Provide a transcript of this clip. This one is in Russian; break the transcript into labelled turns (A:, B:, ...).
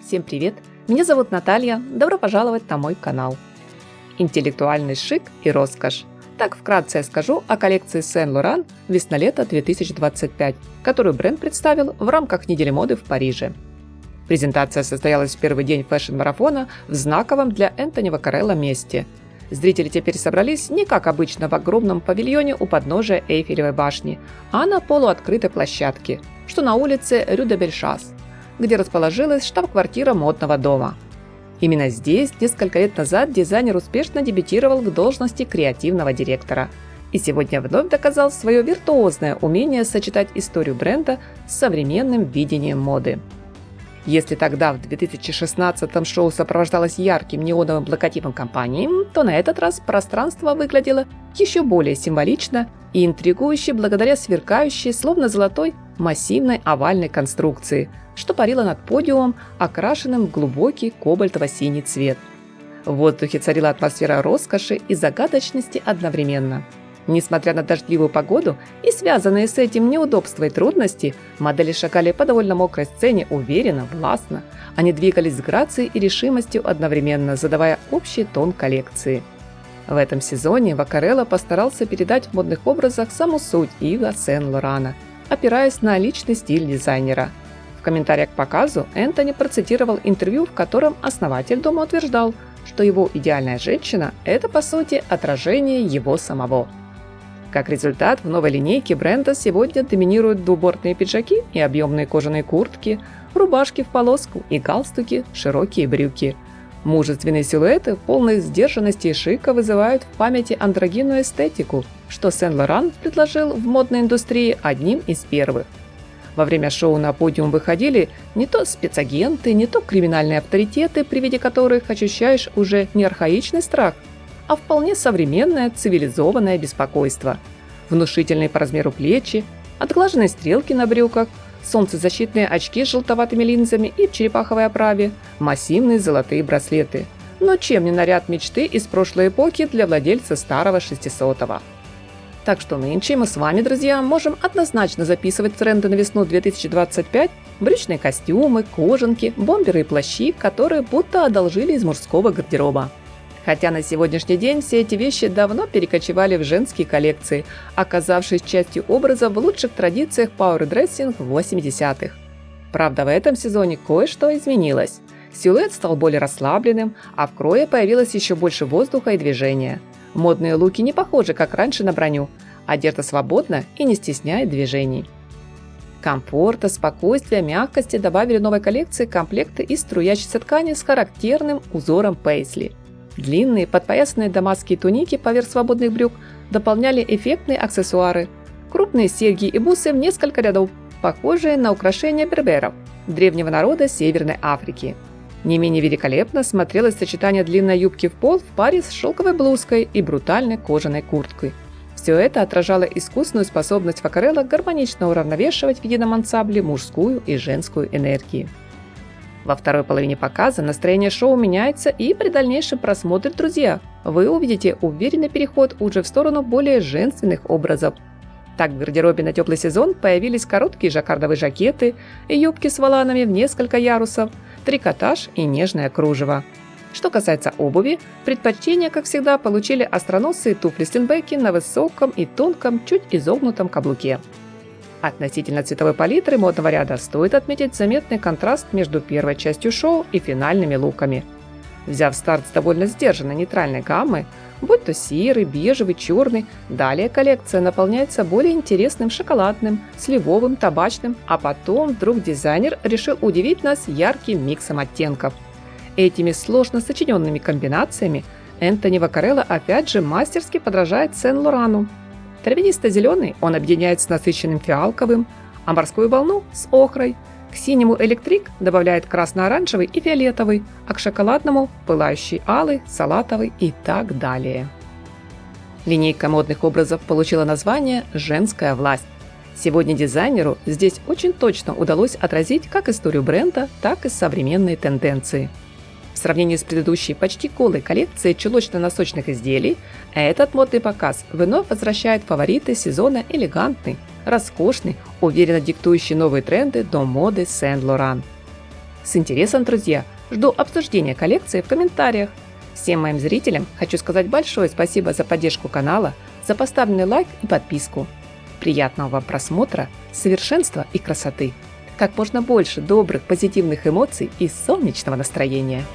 A: Всем привет! Меня зовут Наталья, добро пожаловать на мой канал. Интеллектуальный шик и роскошь. Так вкратце я скажу о коллекции Saint Laurent весна-лето 2025, которую бренд представил в рамках недели моды в Париже. Презентация состоялась в первый день фэшн-марафона в знаковом для Энтони Ваккарелло месте. Зрители теперь собрались не как обычно в огромном павильоне у подножия Эйфелевой башни, а на полуоткрытой площадке, что на улице Рю-де-Бельшас, где расположилась штаб-квартира модного дома. Именно здесь несколько лет назад дизайнер успешно дебютировал в должности креативного директора и сегодня вновь доказал свое виртуозное умение сочетать историю бренда с современным видением моды. Если тогда в 2016-м шоу сопровождалось ярким неоновым логотипом компании, то на этот раз пространство выглядело еще более символично и интригующе благодаря сверкающей, словно золотой, массивной овальной конструкции, что парило над подиумом, окрашенным в глубокий кобальтово-синий цвет. В воздухе царила атмосфера роскоши и загадочности одновременно. Несмотря на дождливую погоду и связанные с этим неудобства и трудности, модели шагали по довольно мокрой сцене уверенно, властно. Они двигались с грацией и решимостью одновременно, задавая общий тон коллекции. В этом сезоне Ваккарелло постарался передать в модных образах саму суть Ива Сен-Лорана, опираясь на личный стиль дизайнера. В комментариях к показу Энтони процитировал интервью, в котором основатель дома утверждал, что его идеальная женщина – это, по сути, отражение его самого. Как результат, в новой линейке бренда сегодня доминируют двубортные пиджаки и объемные кожаные куртки, рубашки в полоску и галстуки, широкие брюки. Мужественные силуэты, полные сдержанности и шика, вызывают в памяти андрогинную эстетику, что Сен-Лоран предложил в модной индустрии одним из первых. Во время шоу на подиум выходили не то спецагенты, не то криминальные авторитеты, при виде которых ощущаешь уже не архаичный страх, а вполне современное цивилизованное беспокойство. Внушительные по размеру плечи, отглаженные стрелки на брюках, солнцезащитные очки с желтоватыми линзами и в черепаховой оправе, массивные золотые браслеты. Но чем не наряд мечты из прошлой эпохи для владельца старого 600-го? Так что нынче мы с вами, друзья, можем однозначно записывать тренды на весну 2025, брючные костюмы, кожанки, бомберы и плащи, которые будто одолжили из мужского гардероба. Хотя на сегодняшний день все эти вещи давно перекочевали в женские коллекции, оказавшись частью образа в лучших традициях пауэр-дрессинг 80-х. Правда, в этом сезоне кое-что изменилось. Силуэт стал более расслабленным, а в крое появилось еще больше воздуха и движения. Модные луки не похожи, как раньше, на броню. Одета свободно и не стесняет движений. Комфорта, спокойствия, мягкости добавили новой коллекции комплекты из струящейся ткани с характерным узором пейсли. Длинные подпоясанные дамасские туники поверх свободных брюк дополняли эффектные аксессуары. Крупные серьги и бусы в несколько рядов, похожие на украшения берберов, древнего народа Северной Африки. Не менее великолепно смотрелось сочетание длинной юбки в пол в паре с шелковой блузкой и брутальной кожаной курткой. Все это отражало искусную способность Ваккарелло гармонично уравновешивать в едином ансамбле мужскую и женскую энергии. Во второй половине показа настроение шоу меняется, и при дальнейшем просмотре, друзья, вы увидите уверенный переход уже в сторону более женственных образов. Так в гардеробе на теплый сезон появились короткие жаккардовые жакеты и юбки с воланами в несколько ярусов, трикотаж и нежное кружево. Что касается обуви, предпочтение, как всегда, получили остроносые туфли-стенбеки на высоком и тонком, чуть изогнутом каблуке. Относительно цветовой палитры модного ряда стоит отметить заметный контраст между первой частью шоу и финальными луками. Взяв старт с довольно сдержанной нейтральной гаммы, будь то серый, бежевый, черный, далее коллекция наполняется более интересным шоколадным, сливовым, табачным, а потом вдруг дизайнер решил удивить нас ярким миксом оттенков. Этими сложно сочиненными комбинациями Энтони Ваккарелло опять же мастерски подражает Сен-Лорану. Травянисто-зеленый он объединяет с насыщенным фиалковым, а морскую волну – с охрой. К синему электрик добавляет красно-оранжевый и фиолетовый, а к шоколадному – пылающий алый, салатовый и так далее. Линейка модных образов получила название «Женская власть». Сегодня дизайнеру здесь очень точно удалось отразить как историю бренда, так и современные тенденции. В сравнении с предыдущей почти голой коллекцией чулочно-носочных изделий, этот модный показ вновь возвращает фавориты сезона элегантный, роскошный, уверенно диктующий новые тренды дом моды Saint Laurent. С интересом, друзья, жду обсуждения коллекции в комментариях. Всем моим зрителям хочу сказать большое спасибо за поддержку канала, за поставленный лайк и подписку. Приятного вам просмотра, совершенства и красоты! Как можно больше добрых, позитивных эмоций и солнечного настроения!